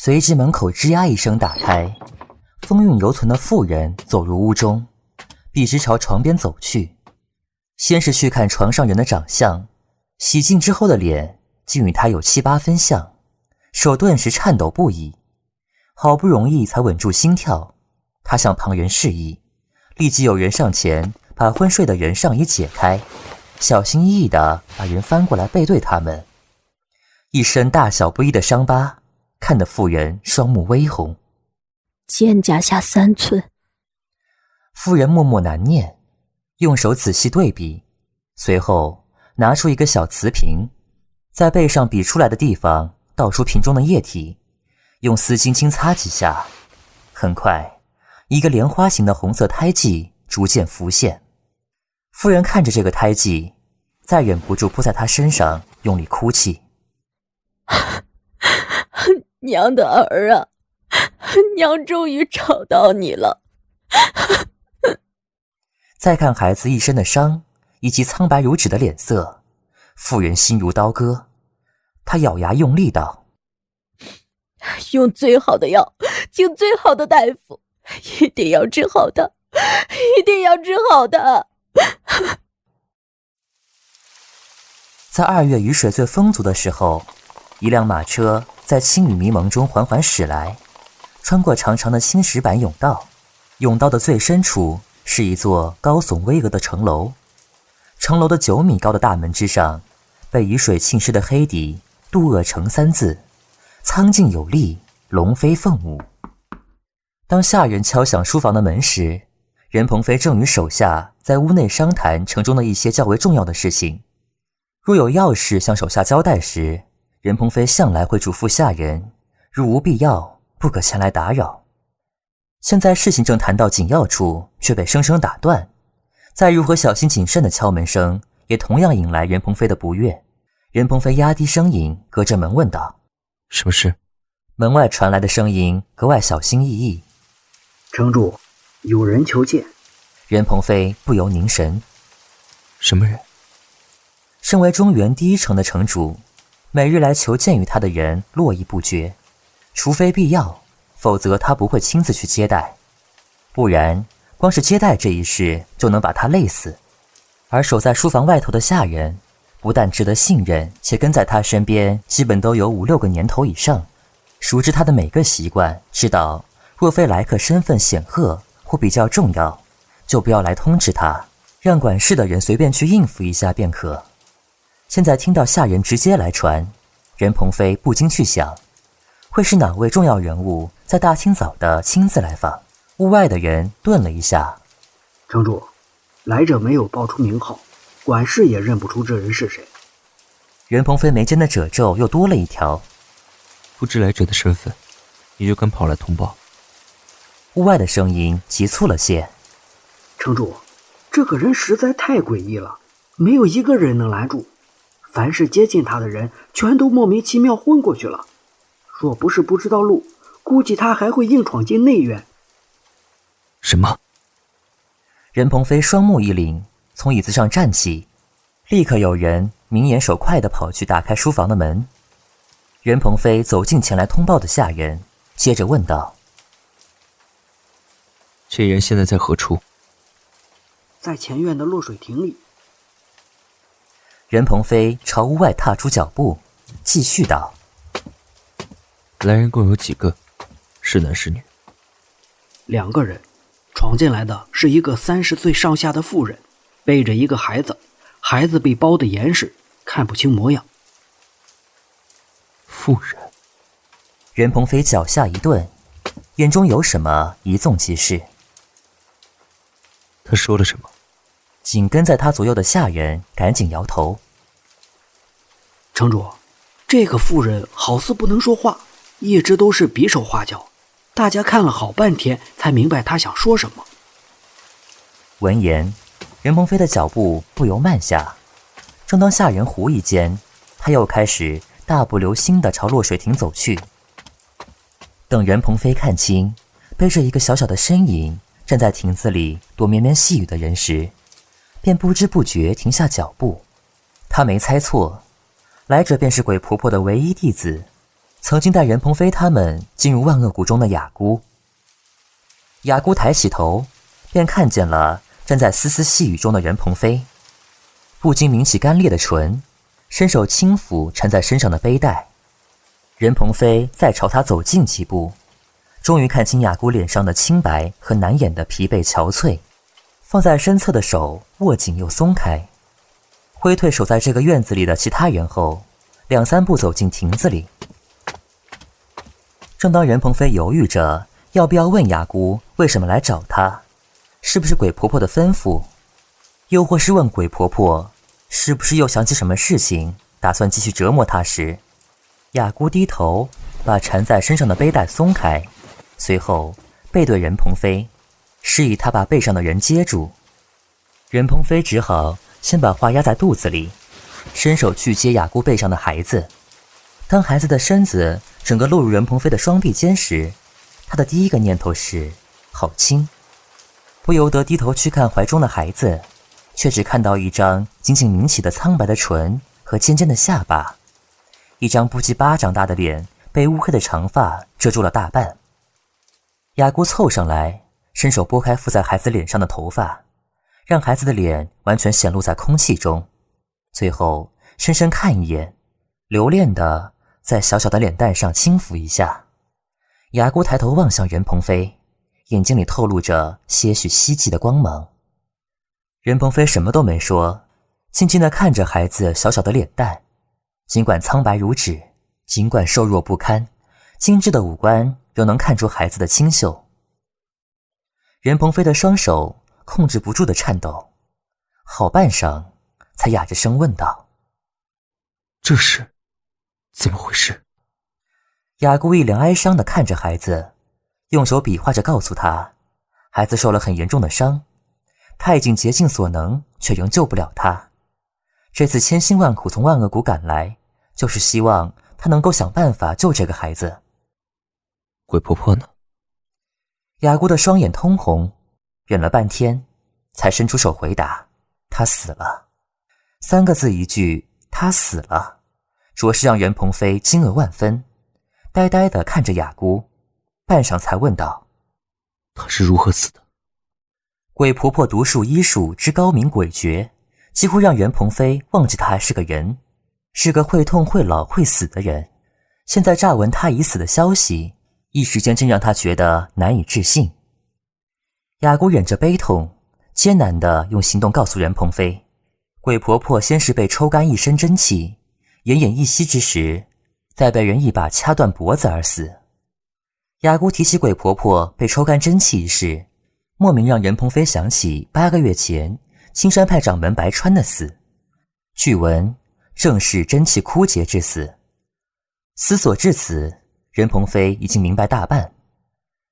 随即门口吱呀一声打开，风韵犹存的妇人走入屋中，笔直朝床边走去。先是去看床上人的长相，洗净之后的脸竟与他有7、8分像，手顿时颤抖不已，好不容易才稳住心跳。他向旁人示意，立即有人上前把昏睡的人上衣解开，小心翼翼地把人翻过来背对他们。一身大小不一的伤疤，看得妇人双目微红。肩胛下3寸。妇人默默难念，用手仔细对比，随后拿出一个小瓷瓶，在背上比出来的地方倒出瓶中的液体，用丝巾轻擦几下，很快一个莲花形的红色胎记逐渐浮现。妇人看着这个胎记，再忍不住扑在他身上用力哭泣。娘的儿啊，娘终于找到你了。再看孩子一身的伤以及苍白如纸的脸色，妇人心如刀割。她咬牙用力道：用最好的药，请最好的大夫，一定要治好他，一定要治好他。在2月雨水最丰足的时候，一辆马车在轻雨迷蒙中缓缓驶来，穿过长长的青石板甬道。甬道的最深处是一座高耸巍峨的城楼，城楼的9米高的大门之上，被雨水浸湿的黑底渡恶城3字，苍劲有力，龙飞凤舞。当下人敲响书房的门时，任鹏飞正与手下在屋内商谈城中的一些较为重要的事情。若有要事向手下交代时，任鹏飞向来会嘱咐下人，如无必要，不可前来打扰。现在事情正谈到紧要处，却被生生打断。再如何小心谨慎的敲门声，也同样引来任鹏飞的不悦。任鹏飞压低声音，隔着门问道：什么事？门外传来的声音格外小心翼翼：城主，有人求见。任鹏飞不由凝神。什么人？身为中原第1城的城主，每日来求见于他的人络绎不绝，除非必要，否则他不会亲自去接待，不然光是接待这一事就能把他累死。而守在书房外头的下人，不但值得信任，且跟在他身边基本都有5、6个年头以上，熟知他的每个习惯，知道若非来客身份显赫或比较重要，就不要来通知他，让管事的人随便去应付一下便可。现在听到下人直接来传，任鹏飞不禁去想，会是哪位重要人物在大清早的亲自来访？屋外的人顿了一下。城主，来者没有报出名号，管事也认不出这人是谁。任鹏飞眉间的褶皱又多了一条。不知来者的身份，你就敢跑来通报？屋外的声音急促了些。城主，这个人实在太诡异了，没有一个人能拦住。凡是接近他的人，全都莫名其妙昏过去了。若不是不知道路，估计他还会硬闯进内院。什么？任鹏飞双目一凛，从椅子上站起，立刻有人明眼手快地跑去打开书房的门。任鹏飞走近前来通报的下人，接着问道：这人现在在何处？在前院的落水亭里。任鹏飞朝屋外踏出脚步，继续道：来人共有几个？是男是女？2个人，闯进来的是一个30岁上下的妇人，背着一个孩子，孩子被包得严实，看不清模样。妇人？任鹏飞脚下一顿，眼中有什么一纵即逝。他说了什么？紧跟在他左右的下人赶紧摇头。城主，这个妇人好似不能说话，一直都是比手画脚，大家看了好半天才明白他想说什么。闻言，任鹏飞的脚步不由慢下。正当下人狐疑间，他又开始大步流星地朝落水亭走去。等任鹏飞看清背着一个小小的身影站在亭子里躲绵绵细雨的人时，便不知不觉停下脚步。他没猜错，来者便是鬼婆婆的唯一弟子，曾经带任鹏飞他们进入万恶谷中的雅姑。雅姑抬起头，便看见了站在丝丝细雨中的任鹏飞，不禁抿起干裂的唇，伸手轻抚缠在身上的背带。任鹏飞再朝他走近几步，终于看清雅姑脸上的清白和难掩的疲惫憔悴，放在身侧的手握紧又松开，挥退守在这个院子里的其他人后，2、3步走进亭子里。正当任鹏飞犹豫着要不要问雅姑为什么来找他，是不是鬼婆婆的吩咐，又或是问鬼婆婆是不是又想起什么事情打算继续折磨他时，雅姑低头把缠在身上的背带松开，随后背对任鹏飞，示意他把背上的人接住。任鹏飞只好先把话压在肚子里，伸手去接雅姑背上的孩子。当孩子的身子整个落入任鹏飞的双臂间时，他的第一个念头是好轻，不由得低头去看怀中的孩子，却只看到一张紧紧抿起的苍白的唇和尖尖的下巴，一张不及巴掌大的脸被乌黑的长发遮住了大半。雅姑凑上来，伸手拨开附在孩子脸上的头发，让孩子的脸完全显露在空气中，最后深深看一眼，留恋地在小小的脸蛋上轻抚一下。雅姑抬头望向任鹏飞，眼睛里透露着些许希冀的光芒。任鹏飞什么都没说，静静地看着孩子小小的脸蛋，尽管苍白如纸，尽管瘦弱不堪，精致的五官仍能看出孩子的清秀。任鹏飞的双手控制不住的颤抖，好半晌才哑着声问道：这是怎么回事？雅姑一脸哀伤地看着孩子，用手比划着告诉他，孩子受了很严重的伤，他已经竭尽所能，却仍救不了他。这次千辛万苦从万恶谷赶来，就是希望他能够想办法救这个孩子。鬼婆婆呢？雅姑的双眼通红，忍了半天，才伸出手回答：他死了。3个字一句，他死了，着实让任鹏飞惊愕万分，呆呆地看着雅姑，半晌才问道：她是如何死的？鬼婆婆独树医术之高明诡谲，几乎让任鹏飞忘记他还是个人，是个会痛会老会死的人。现在乍闻他已死的消息，一时间真让他觉得难以置信。雅姑忍着悲痛，艰难地用行动告诉任鹏飞，鬼婆婆先是被抽干一身真气，奄奄一息之时，再被人一把掐断脖子而死。雅姑提起鬼婆婆被抽干真气一事，莫名让任鹏飞想起8个月前青山派掌门白川的死，据闻正是真气枯竭致死。思索至此，任鹏飞已经明白大半。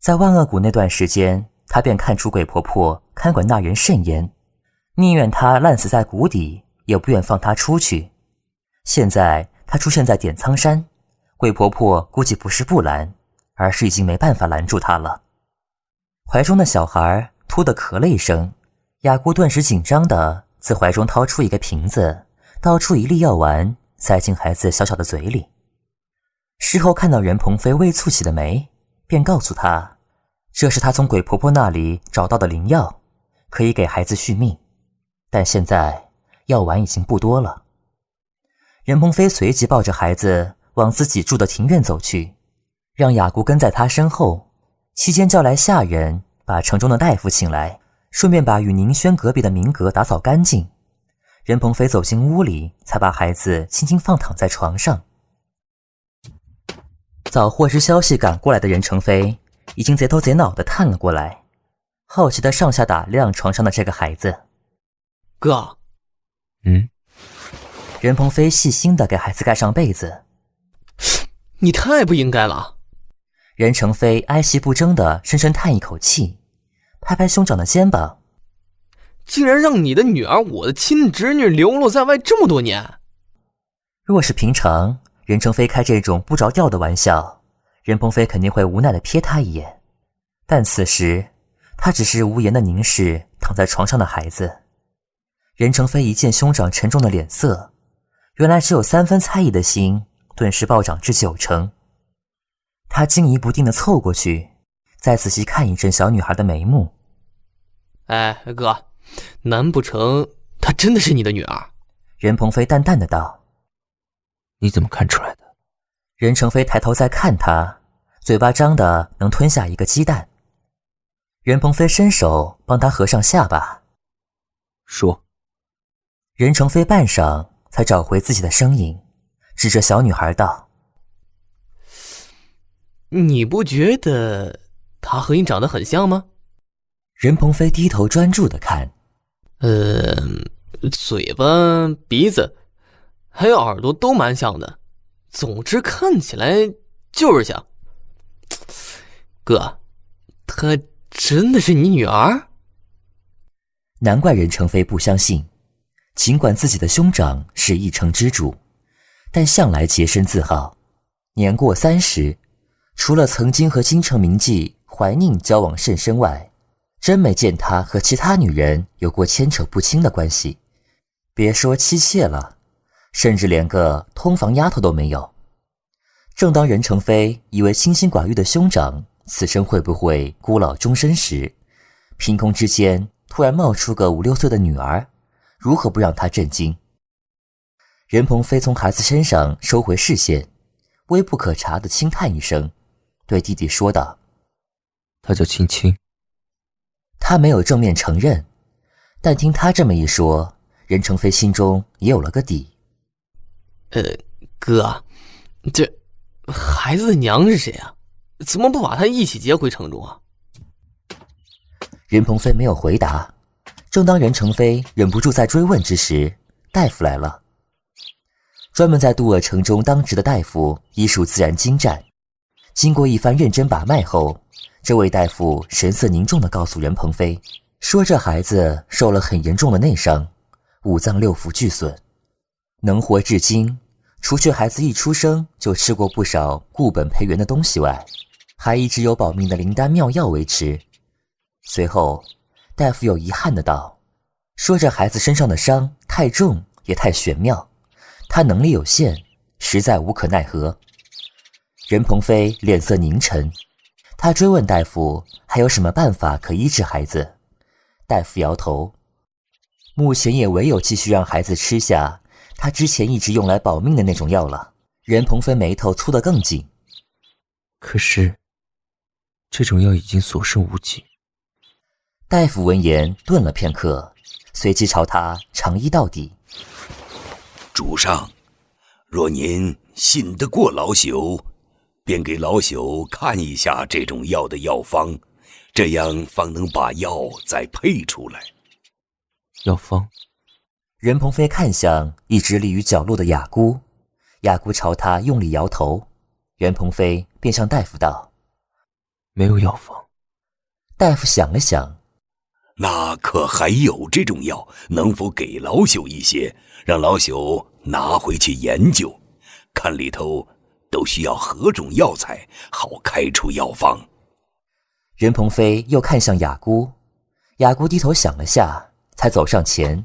在万恶谷那段时间，他便看出鬼婆婆看管那人甚严，宁愿他烂死在谷底，也不愿放他出去。现在他出现在点苍山，鬼婆婆估计不是不拦，而是已经没办法拦住他了。怀中的小孩突地咳了一声，雅姑顿时紧张地自怀中掏出一个瓶子，倒出一粒药丸，塞进孩子小小的嘴里。事后看到任鹏飞微蹙起的眉，便告诉他，这是他从鬼婆婆那里找到的灵药，可以给孩子续命，但现在药丸已经不多了。任鹏飞随即抱着孩子往自己住的庭院走去，让雅姑跟在他身后，期间叫来下人把城中的大夫请来，顺便把与宁轩隔壁的明阁打扫干净。任鹏飞走进屋里，才把孩子轻轻放躺在床上。早获知消息赶过来的任成飞已经贼头贼脑地探了过来，好奇地上下打量床上的这个孩子。哥，任鹏飞细心地给孩子盖上被子。你太不应该了。任成飞哀惜不争地深深叹一口气，拍拍兄长的肩膀。竟然让你的女儿，我的亲侄女流落在外这么多年。若是平常，任成飞开这种不着调的玩笑，任鹏飞肯定会无奈地瞥他一眼，但此时他只是无言地凝视躺在床上的孩子。任成飞一见兄长沉重的脸色，原来只有3分猜疑的心顿时暴涨至9成。他惊疑不定地凑过去，再仔细看一阵小女孩的眉目。哎，哥，难不成她真的是你的女儿？任鹏飞淡淡的道。你怎么看出来的？任成飞抬头在看他，嘴巴张得能吞下一个鸡蛋。任鹏飞伸手帮他合上下巴。说。任成飞半晌才找回自己的声音，指着小女孩道：你不觉得她和你长得很像吗？任鹏飞低头专注地看。嘴巴、鼻子还有耳朵都蛮像的，总之看起来就是像。哥，她真的是你女儿？难怪任成飞不相信，尽管自己的兄长是一城之主，但向来洁身自好，年过30，除了曾经和京城名妓怀宁交往甚深外，真没见他和其他女人有过牵扯不清的关系。别说妻妾了，甚至连个通房丫头都没有。正当任成飞以为清心寡欲的兄长此生会不会孤老终身时，凭空之间突然冒出个5、6岁的女儿，如何不让他震惊？任鹏飞从孩子身上收回视线，微不可察地轻叹一声，对弟弟说道：她叫青青。他没有正面承认，但听他这么一说，任成飞心中也有了个底。哥，这孩子的娘是谁啊？怎么不把她一起接回城中啊？任鹏飞没有回答。正当任成飞忍不住在追问之时，大夫来了。专门在杜尔城中当值的大夫医术自然精湛，经过一番认真把脉后，这位大夫神色凝重地告诉任鹏飞，说这孩子受了很严重的内伤，5脏6腑俱损，能活至今，除去孩子一出生就吃过不少固本培元的东西外，还一直有保命的灵丹妙药维持。随后大夫有遗憾的道，说这孩子身上的伤太重也太玄妙，他能力有限，实在无可奈何。任鹏飞脸色凝沉，他追问大夫还有什么办法可医治孩子。大夫摇头，目前也唯有继续让孩子吃下他之前一直用来保命的那种药了。任鹏飞眉头粗得更紧。可是这种药已经所剩无几。大夫闻言顿了片刻，随即朝他长揖到底。主上，若您信得过老朽，便给老朽看一下这种药的药方，这样方能把药再配出来。药方？任鹏飞看向一直立于角落的雅姑，雅姑朝他用力摇头。任鹏飞便向大夫道：没有药方。大夫想了想，那可还有这种药，能否给老朽一些，让老朽拿回去研究，看里头都需要何种药材，好开出药方。任鹏飞又看向雅姑，雅姑低头想了下，才走上前，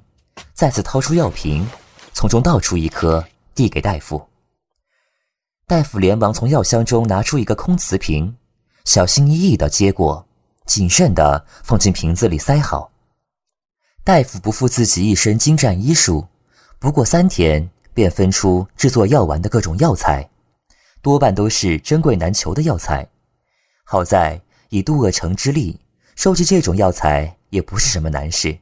再次掏出药瓶，从中倒出一颗，递给大夫。大夫连忙从药箱中拿出一个空瓷瓶，小心翼翼地接过，谨慎地放进瓶子里塞好。大夫不负自己一身精湛医术，不过3天便分出制作药丸的各种药材，多半都是珍贵难求的药材。好在以杜鄂城之力，收集这种药材也不是什么难事。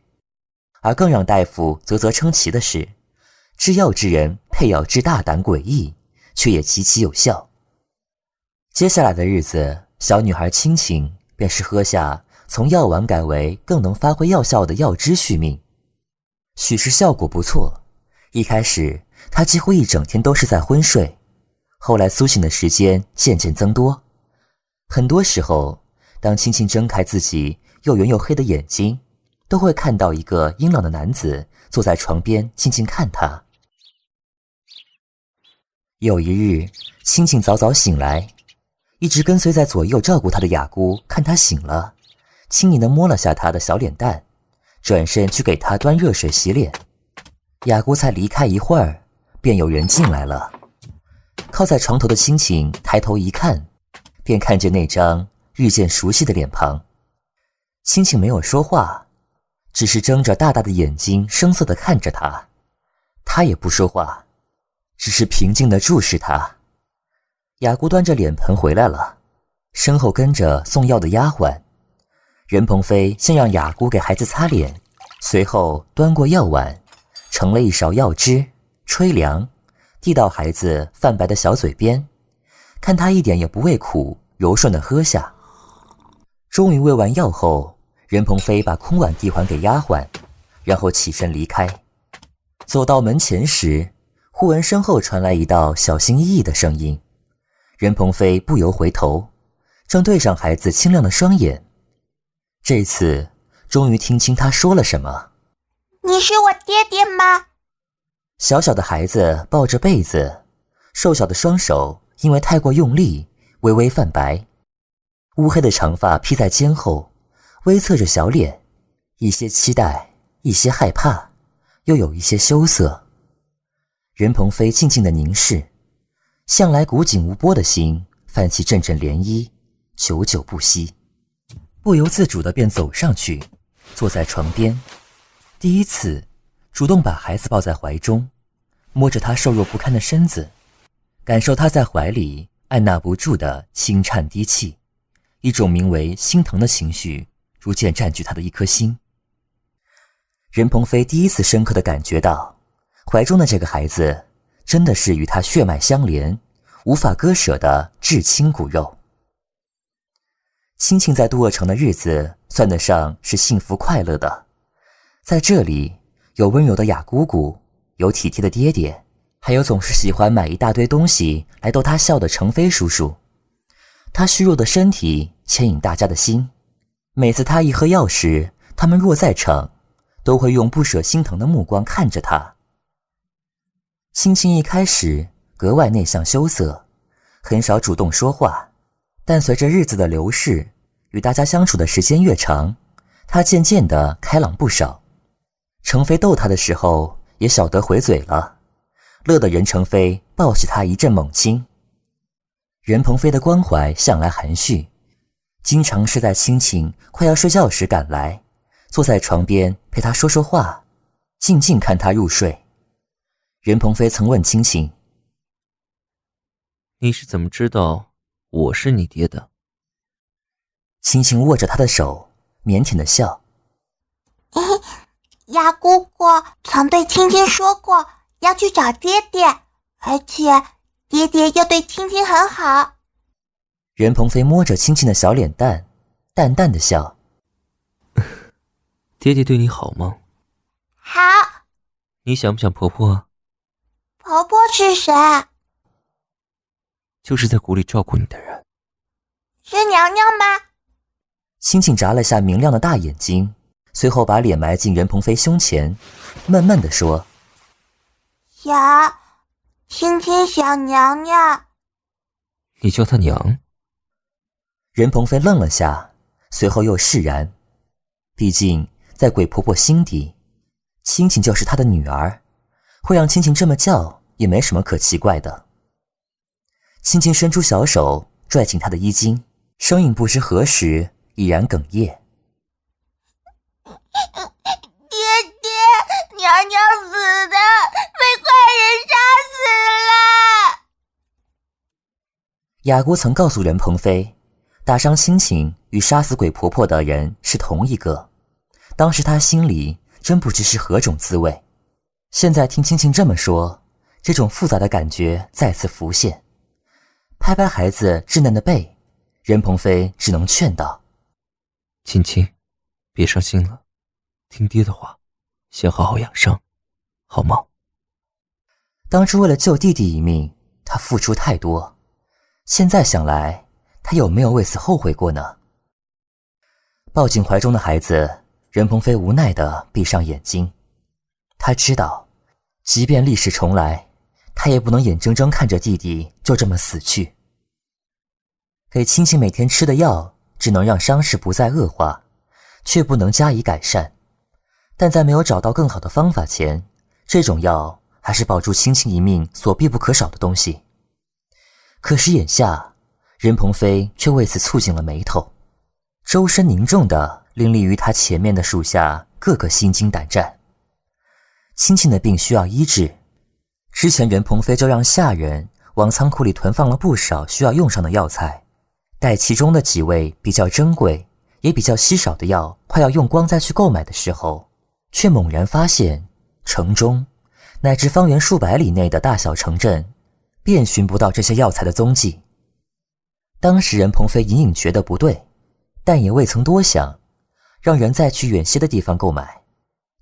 而更让大夫啧啧称奇的是，制药之人配药之大胆诡异，却也极其有效。接下来的日子，小女孩青青便是喝下从药丸改为更能发挥药效的药汁续命。许是效果不错，一开始她几乎一整天都是在昏睡，后来苏醒的时间渐渐增多。很多时候，当青青睁开自己又圆又黑的眼睛，都会看到一个英朗的男子坐在床边静静看她。有一日，青青早早醒来，一直跟随在左右照顾她的雅姑看她醒了，轻盈地摸了下她的小脸蛋，转身去给她端热水洗脸。雅姑才离开一会儿，便有人进来了。靠在床头的青青抬头一看，便看见那张日渐熟悉的脸庞。青青没有说话，只是睁着大大的眼睛生涩地看着他。他也不说话，只是平静地注视他。雅姑端着脸盆回来了，身后跟着送药的丫鬟。任鹏飞先让雅姑给孩子擦脸，随后端过药碗，盛了一勺药汁，吹凉，递到孩子泛白的小嘴边，看他一点也不畏苦，柔顺地喝下。终于喂完药后，任鹏飞把空碗递还给丫鬟，然后起身离开。走到门前时，忽闻身后传来一道小心翼翼的声音。任鹏飞不由回头，正对上孩子清亮的双眼。这次终于听清他说了什么。你是我爹爹吗？小小的孩子抱着被子，瘦小的双手因为太过用力微微泛白，乌黑的长发披在肩后，微侧着小脸，一些期待，一些害怕，又有一些羞涩。任鹏飞静静地凝视，向来古井无波的心泛起阵阵涟漪，久久不息。不由自主地便走上去，坐在床边，第一次主动把孩子抱在怀中，摸着他瘦弱不堪的身子，感受他在怀里按捺不住的轻颤低泣，一种名为心疼的情绪逐渐占据他的一颗心。任鹏飞第一次深刻地感觉到，怀中的这个孩子真的是与他血脉相连，无法割舍的至亲骨肉。青青在杜鄂城的日子算得上是幸福快乐的，在这里有温柔的雅姑姑，有体贴的爹爹，还有总是喜欢买一大堆东西来逗他笑的程飞叔叔。他虚弱的身体牵引大家的心，每次他一喝药时，他们若在场，都会用不舍心疼的目光看着他。青青一开始格外内向羞涩，很少主动说话，但随着日子的流逝，与大家相处的时间越长，他渐渐地开朗不少。程飞逗他的时候也晓得回嘴了，乐得任程飞抱起他一阵猛亲。任鹏飞的关怀向来含蓄，经常是在青青快要睡觉时赶来，坐在床边陪他说说话，静静看他入睡。任鹏飞曾问青青：你是怎么知道我是你爹的？青青握着他的手，腼腆地笑。鸭姑姑曾对青青说过要去找爹爹，而且爹爹又对青青很好。任鹏飞摸着青青的小脸蛋，淡淡的笑。爹爹对你好吗？好。你想不想婆婆啊？婆婆是谁？就是在谷里照顾你的人。是娘娘吗？青青眨了下明亮的大眼睛，随后把脸埋进任鹏飞胸前，闷闷地说：青青想娘娘。你叫她娘？任鹏飞愣了下，随后又释然。毕竟在鬼婆婆心底，青青就是她的女儿，会让青青这么叫也没什么可奇怪的。青青伸出小手拽紧她的衣襟，声音不知何时已然哽咽。爹爹，娘娘死的，被坏人杀死了。雅姑曾告诉任鹏飞，打伤青青与杀死鬼婆婆的人是同一个，当时他心里真不知是何种滋味。现在听青青这么说，这种复杂的感觉再次浮现。拍拍孩子稚嫩的背，任鹏飞只能劝道：青青，别伤心了，听爹的话，先好好养伤，好吗？当初为了救弟弟一命，他付出太多，现在想来，他有没有为此后悔过呢？抱紧怀中的孩子，任鹏飞无奈地闭上眼睛。他知道，即便历史重来，他也不能眼睁睁看着弟弟就这么死去。给青青每天吃的药只能让伤势不再恶化，却不能加以改善。但在没有找到更好的方法前，这种药还是保住青青一命所必不可少的东西。可是眼下，任鹏飞却为此蹙紧了眉头，周身凝重的令立于他前面的属下个个心惊胆战。青青的病需要医治，之前任鹏飞就让下人往仓库里囤放了不少需要用上的药材，待其中的几味比较珍贵也比较稀少的药快要用光再去购买的时候，却猛然发现城中乃至方圆数百里内的大小城镇遍寻不到这些药材的踪迹。当时任鹏飞隐隐觉得不对，但也未曾多想，让人再去远些的地方购买，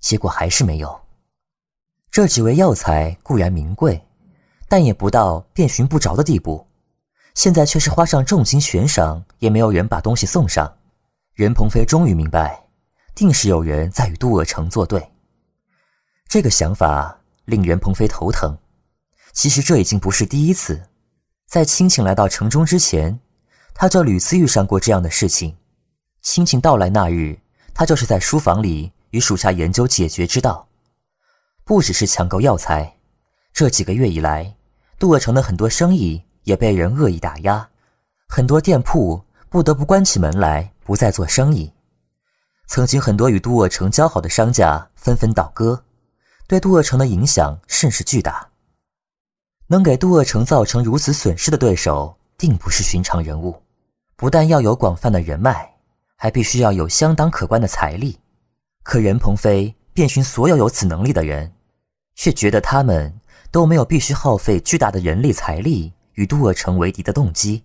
结果还是没有。这几味药材固然名贵，但也不到遍寻不着的地步，现在却是花上重金悬赏也没有人把东西送上。任鹏飞终于明白，定是有人在与杜鄂城作对。这个想法令任鹏飞头疼，其实这已经不是第一次，在青青来到城中之前，他就屡次遇上过这样的事情。青青到来那日，他就是在书房里与属下研究解决之道。不只是抢购药材，这几个月以来，杜鄂城的很多生意也被人恶意打压，很多店铺不得不关起门来不再做生意。曾经很多与杜鄂城交好的商家纷纷倒戈，对杜鄂城的影响甚是巨大。能给杜鄂城造成如此损失的对手定不是寻常人物，不但要有广泛的人脉，还必须要有相当可观的财力。可任鹏飞遍寻所有有此能力的人，却觉得他们都没有必须耗费巨大的人力财力与杜鄂城为敌的动机。